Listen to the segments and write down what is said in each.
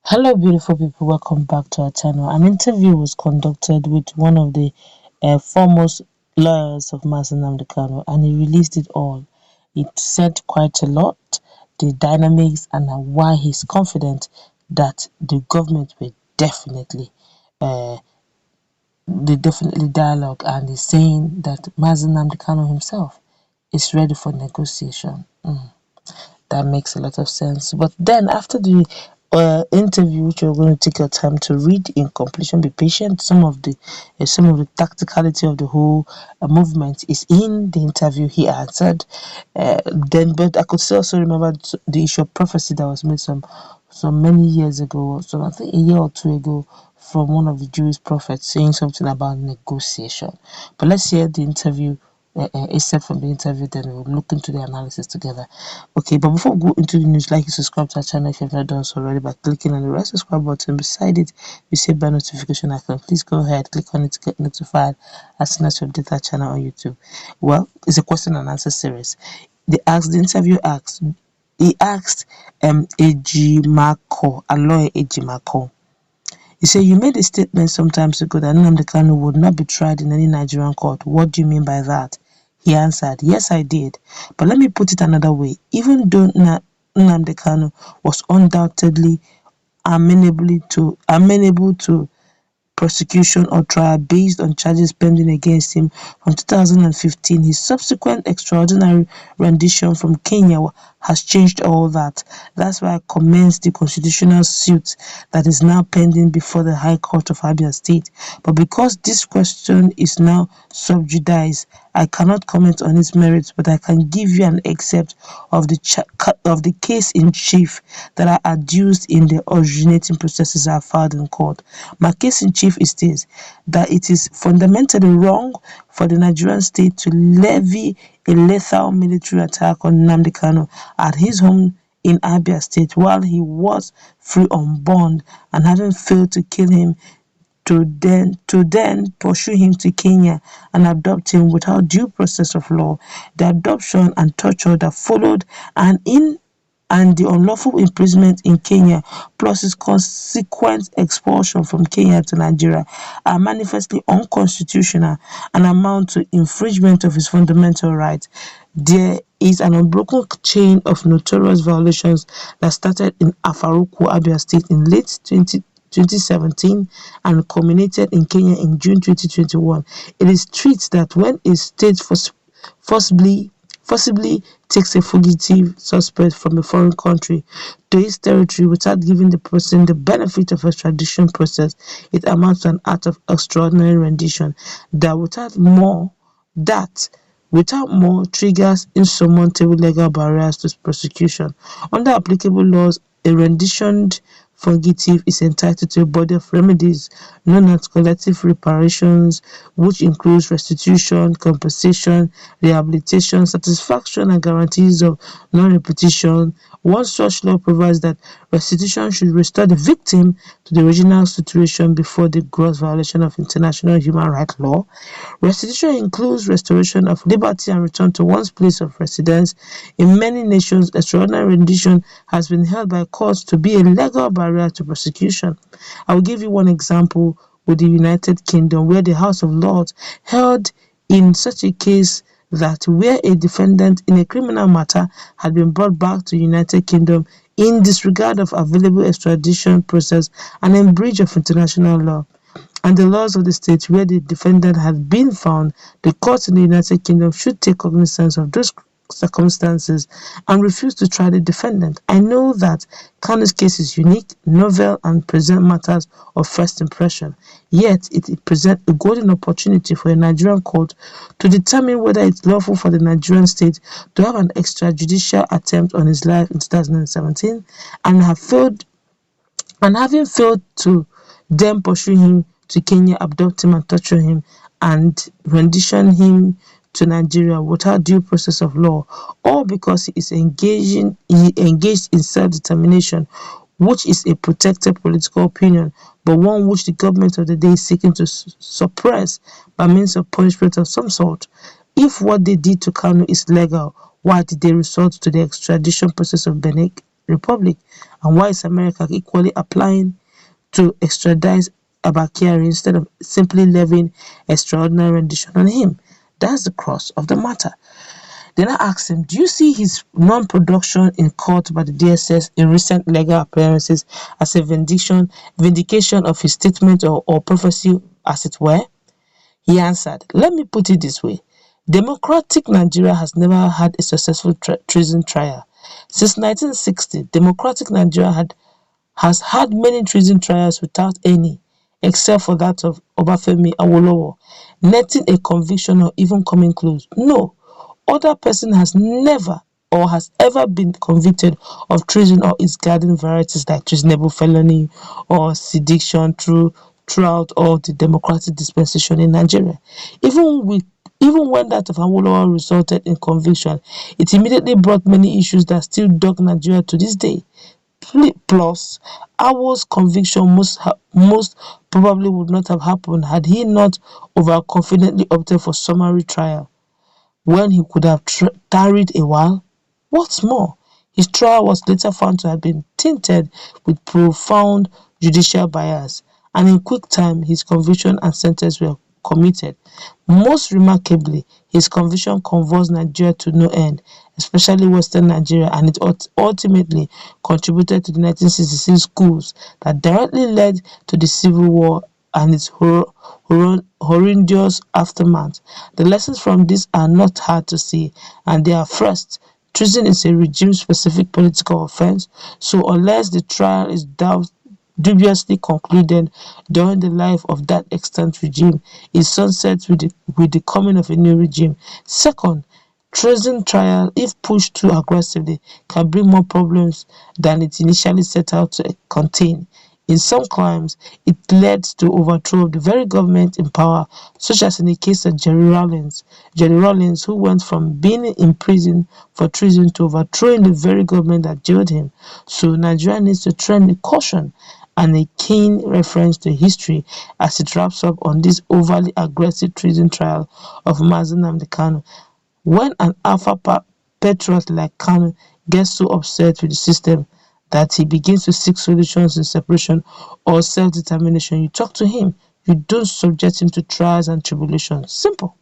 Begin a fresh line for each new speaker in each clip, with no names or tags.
Hello, beautiful people. Welcome back to our channel. An interview was conducted with one of the foremost lawyers of Nnamdi Kanu, and he released it all. It said quite a lot, the dynamics, and why he's confident that the government will uh, definitely dialogue, and he's saying that Nnamdi Kanu himself is ready for negotiation. That makes a lot of sense. But then after the interview, which you're going to take your time to read in completion, be patient. Some of the tacticality of the whole movement is in the interview he answered. But I could still also remember the issue of prophecy that was made some many years ago. So I think a year or two ago, from one of the Jewish prophets saying something about negotiation. But let's hear the interview. Except from the interview, then we'll look into the analysis together. Okay, but before we go into the news, like you subscribe to our channel if you've not done so already by clicking on the red subscribe button. Beside it, you see a bell notification icon. Please go ahead, click on it to get notified as soon as we update our channel on YouTube. Well, it's a question and answer series. The interview asked, he asked Ejimakor, Aloy Ejimakor. He said, "You made a statement some time ago that Nnamdi Kanu would not be tried in any Nigerian court. What do you mean by that?" He answered, "Yes, I did. But let me put it another way. Even though Nnamdi Kanu was undoubtedly amenable to prosecution or trial based on charges pending against him from 2015, his subsequent extraordinary rendition from Kenya has changed all that. That's why I commenced the constitutional suit that is now pending before the High Court of Abia State. But because this question is now sub judice, I cannot comment on its merits, but I can give you an excerpt of the case in chief that are adduced in the originating processes I filed in court. My case in chief is this: that it is fundamentally wrong for the Nigerian state to levy a lethal military attack on Nnamdi Kanu at his home in Abia State while he was free on bond, and having failed to kill him, to then pursue him to Kenya and adopt him without due process of law. The adoption and torture that followed and the unlawful imprisonment in Kenya, plus his consequent expulsion from Kenya to Nigeria, are manifestly unconstitutional and amount to infringement of his fundamental rights. There is an unbroken chain of notorious violations that started in Afaruku, Abia State in late 2017 and culminated in Kenya in June 2021. It is streets that when a state forcibly takes a fugitive suspect from a foreign country to its territory without giving the person the benefit of extradition process, it amounts to an act of extraordinary rendition that without more triggers insurmountable legal barriers to prosecution. Under applicable laws, a renditioned fugitive is entitled to a body of remedies known as collective reparations, which includes restitution, compensation, rehabilitation, satisfaction, and guarantees of non-repetition. One such law provides that restitution should restore the victim to the original situation before the gross violation of international human rights law. Restitution includes restoration of liberty and return to one's place of residence. In many nations, extraordinary rendition has been held by courts to be a legal barrier to prosecution. I will give you one example with the United Kingdom, where the House of Lords held in such a case that where a defendant in a criminal matter had been brought back to the United Kingdom in disregard of available extradition process and in breach of international law and the laws of the state where the defendant had been found, the courts in the United Kingdom should take cognizance of those circumstances and refuse to try the defendant. I know that Kanu's case is unique, novel, and present matters of first impression. Yet, it presents a golden opportunity for a Nigerian court to determine whether it's lawful for the Nigerian state to have an extrajudicial attempt on his life in 2017 and having failed to then pursue him to Kenya, abduct him and torture him, and rendition him to Nigeria without due process of law, all because he engaged in self-determination, which is a protected political opinion, but one which the government of the day is seeking to suppress by means of punishment of some sort. If what they did to Kanu is legal, why did they resort to the extradition process of Benin? Republic? And why is America equally applying to extradite Abakari instead of simply levying extraordinary rendition on him? That's the crux of the matter. Then I asked him, do you see his non-production in court by the DSS in recent legal appearances as a vindication of his statement or prophecy, as it were? He answered, let me put it this way. Democratic Nigeria has never had a successful treason trial. Since 1960, Democratic Nigeria has had many treason trials without any, except for that of Obafemi Awolowo, netting a conviction or even coming close. No other person has never or has ever been convicted of treason or its garden varieties like treasonable felony or sedition throughout all the democratic dispensation in Nigeria. Even when that of Awolowo resulted in conviction, it immediately brought many issues that still dog Nigeria to this day. Plus, Awo's conviction most probably would not have happened had he not overconfidently opted for summary trial when he could have tarried a while. What's more, his trial was later found to have been tainted with profound judicial bias, and in quick time his conviction and sentence were commuted. Most remarkably, his conviction convulsed Nigeria to no end, especially Western Nigeria, and it ultimately contributed to the 1966 coups that directly led to the Civil War and its horrendous aftermath. The lessons from this are not hard to see, and they are: first, treason is a regime-specific political offense, so unless the trial is dubiously concluded during the life of that extant regime, it sunsets with the coming of a new regime. Second, treason trial, if pushed too aggressively, can bring more problems than it initially set out to contain. In some crimes, it led to overthrow of the very government in power, such as in the case of Jerry Rawlings. Jerry Rawlings, who went from being in prison for treason to overthrowing the very government that jailed him. So Nigeria needs to tread with caution and a keen reference to history as it wraps up on this overly aggressive treason trial of Nnamdi Kanu. When an alpha patriot like Kanu gets so upset with the system that he begins to seek solutions in separation or self-determination, you talk to him. You don't subject him to trials and tribulations. Simple.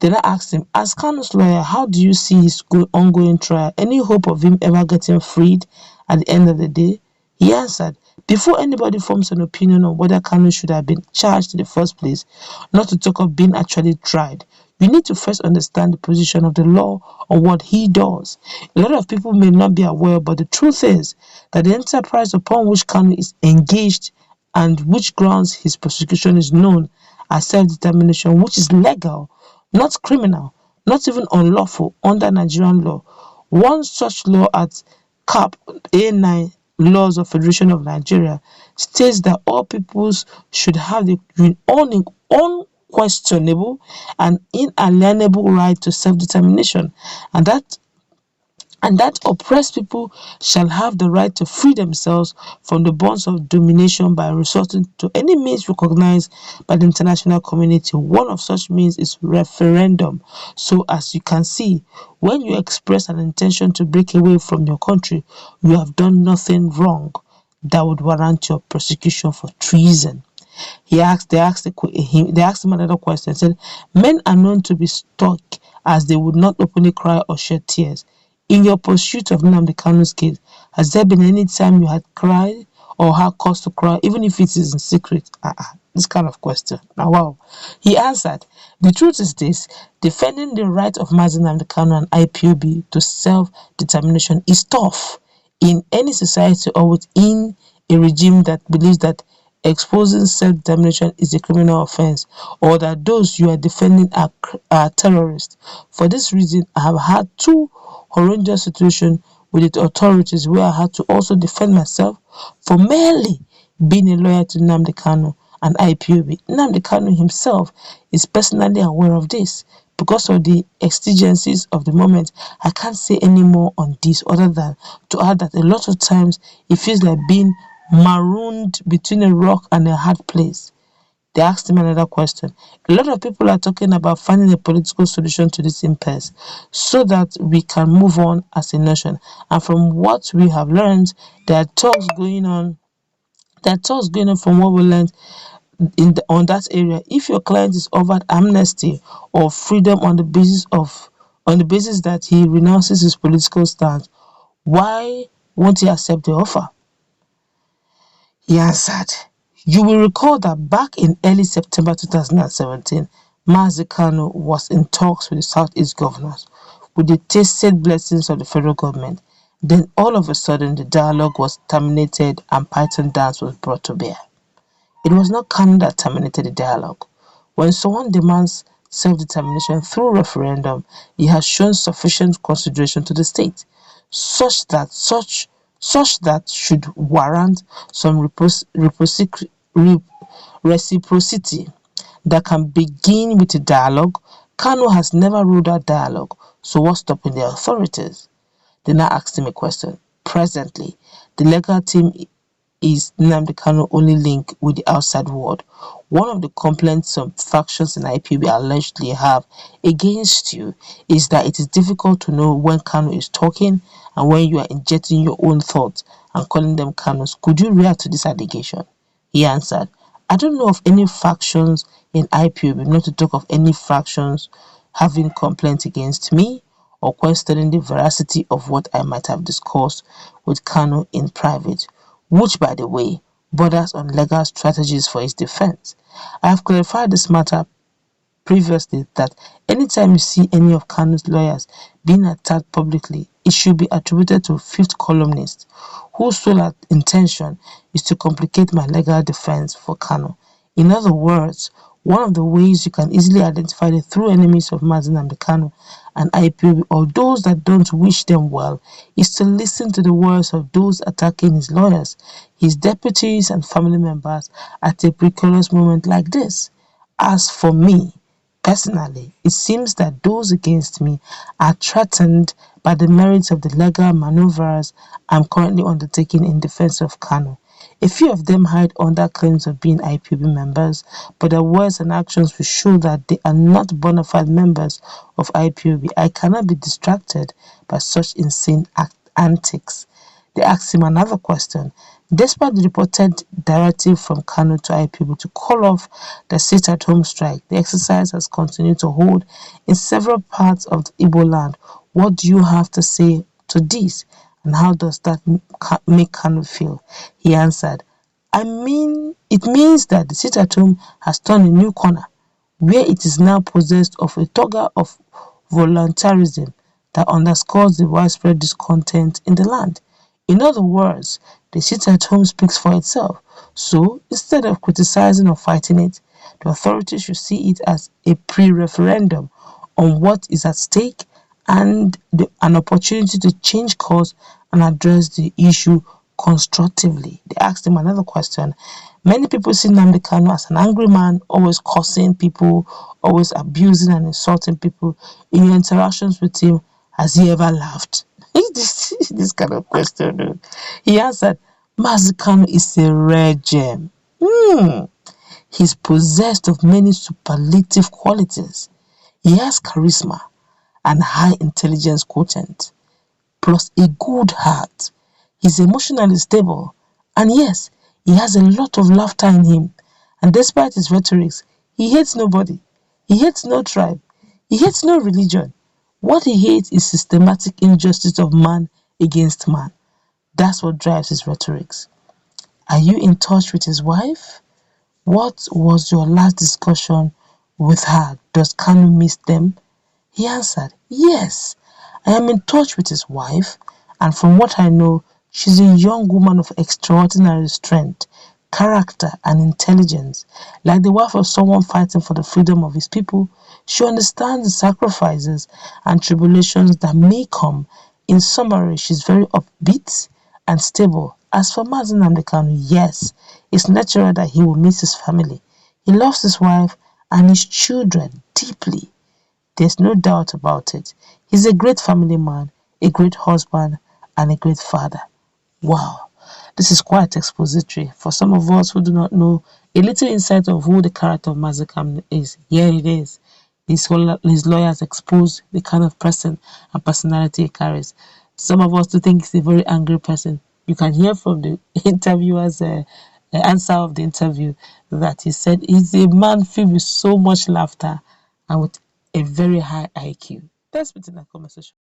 Then I asked him, as Kanu's lawyer, how do you see his ongoing trial? Any hope of him ever getting freed at the end of the day? He answered, before anybody forms an opinion on whether Kanu should have been charged in the first place, not to talk of being actually tried, you need to first understand the position of the law on what he does. A lot of people may not be aware, but the truth is that the enterprise upon which Kanu is engaged and which grounds his prosecution is known as self-determination, which is legal, not criminal, not even unlawful under Nigerian law. One such law at Cap A9 Laws of Federation of Nigeria states that all peoples should have the unquestionable and inalienable right to self-determination, and that oppressed people shall have the right to free themselves from the bonds of domination by resorting to any means recognized by the international community. One of such means is referendum. So as you can see, when you express an intention to break away from your country, you have done nothing wrong that would warrant your prosecution for treason. They asked him another question. Said, men are known to be stuck as they would not openly cry or shed tears. In your pursuit of Nnamdi Kanu's case, has there been any time you had cried or had cause to cry, even if it is in secret? This kind of question. Now, wow. He answered, the truth is this: defending the right of Mazi Nnamdi Kanu and IPOB to self-determination is tough in any society or within a regime that believes that exposing self-determination is a criminal offense, or that those you are defending are terrorists. For this reason, I have had two horrendous situations with the authorities where I had to also defend myself for merely being a lawyer to Nnamdi Kanu and IPOB. Nnamdi Kanu himself is personally aware of this. Because of the exigencies of the moment, I can't say any more on this other than to add that a lot of times it feels like being marooned between a rock and a hard place. They asked him another question. A lot of people are talking about finding a political solution to this impasse so that we can move on as a nation. And from what we have learned, there are talks going on. There are talks going on from what we learned on that area. If your client is offered amnesty or freedom on the basis that he renounces his political stance, why won't he accept the offer? He answered, "You will recall that back in early September 2017, Nnamdi Kanu was in talks with the Southeast governors with the tasted blessings of the federal government. Then all of a sudden the dialogue was terminated and Python dance was brought to bear. It was not Kanu that terminated the dialogue. When someone demands self-determination through referendum, he has shown sufficient consideration to the state, such that should warrant some reciprocity that can begin with a dialogue. Kanu has never ruled out dialogue, so what's stopping the authorities?" They now asked him a question. Presently, the legal team is Nnamdi Kanu only link with the outside world. One of the complaints some factions in IPOB allegedly have against you is that it is difficult to know when Kanu is talking and when you are injecting your own thoughts and calling them Kanus. Could you react to this allegation? He answered, "I don't know of any factions in IPOB, not to talk of any factions having complaints against me or questioning the veracity of what I might have discussed with Kanu in private, which, by the way, borders on legal strategies for his defense. I have clarified this matter previously that anytime you see any of Kanu's lawyers being attacked publicly, it should be attributed to a fifth columnist whose sole intention is to complicate my legal defense for Kanu. In other words, one of the ways you can easily identify the true enemies of Nnamdi Kanu and IPOB or those that don't wish them well is to listen to the words of those attacking his lawyers, his deputies and family members at a precarious moment like this. As for me, personally, it seems that those against me are threatened by the merits of the legal maneuvers I'm currently undertaking in defense of Kanu. A few of them hide under claims of being IPOB members, but their words and actions will show that they are not bona fide members of IPOB. I cannot be distracted by such insane antics." They asked him another question. Despite the reported directive from Kanu to IPOB to call off the sit-at-home strike, the exercise has continued to hold in several parts of the Igbo land. What do you have to say to this, and how does that make Kanu feel? He answered, it means that the sit-at-home has turned a new corner, where it is now possessed of a toga of voluntarism that underscores the widespread discontent in the land. In other words, the sit-at-home speaks for itself. So, instead of criticizing or fighting it, the authorities should see it as a pre-referendum on what is at stake and an opportunity to change course and address the issue constructively. They asked him another question. Many people see Nnamdi Kanu as an angry man, always cursing people, always abusing and insulting people. In your interactions with him, has he ever laughed? This kind of question. He answered, "Nnamdi Kanu is a rare gem. He's possessed of many superlative qualities. He has charisma and high intelligence quotient, plus a good heart. He's emotionally stable, and yes, he has a lot of laughter in him. And despite his rhetorics, he hates nobody. He hates no tribe. He hates no religion. What he hates is systematic injustice of man against man. That's what drives his rhetorics. Are you in touch with his wife? What was your last discussion with her? Does Kanu miss them?" He answered, "Yes, I am in touch with his wife, and from what I know, she's a young woman of extraordinary strength, character, and intelligence. Like the wife of someone fighting for the freedom of his people, she understands the sacrifices and tribulations that may come. In summary, she's very upbeat and stable. As for Nnamdi Kanu, yes, it's natural that he will miss his family. He loves his wife and his children deeply. There's no doubt about it. He's a great family man, a great husband, and a great father." Wow, this is quite expository. For some of us who do not know A little insight of who the character of Mazi Kanu is. Here it is. His lawyers expose the kind of person and personality he carries. Some of us do think he's a very angry person. You can hear from the interviewer's answer of the interview that he said he's a man filled with so much laughter and with a very high IQ. Let's begin our conversation.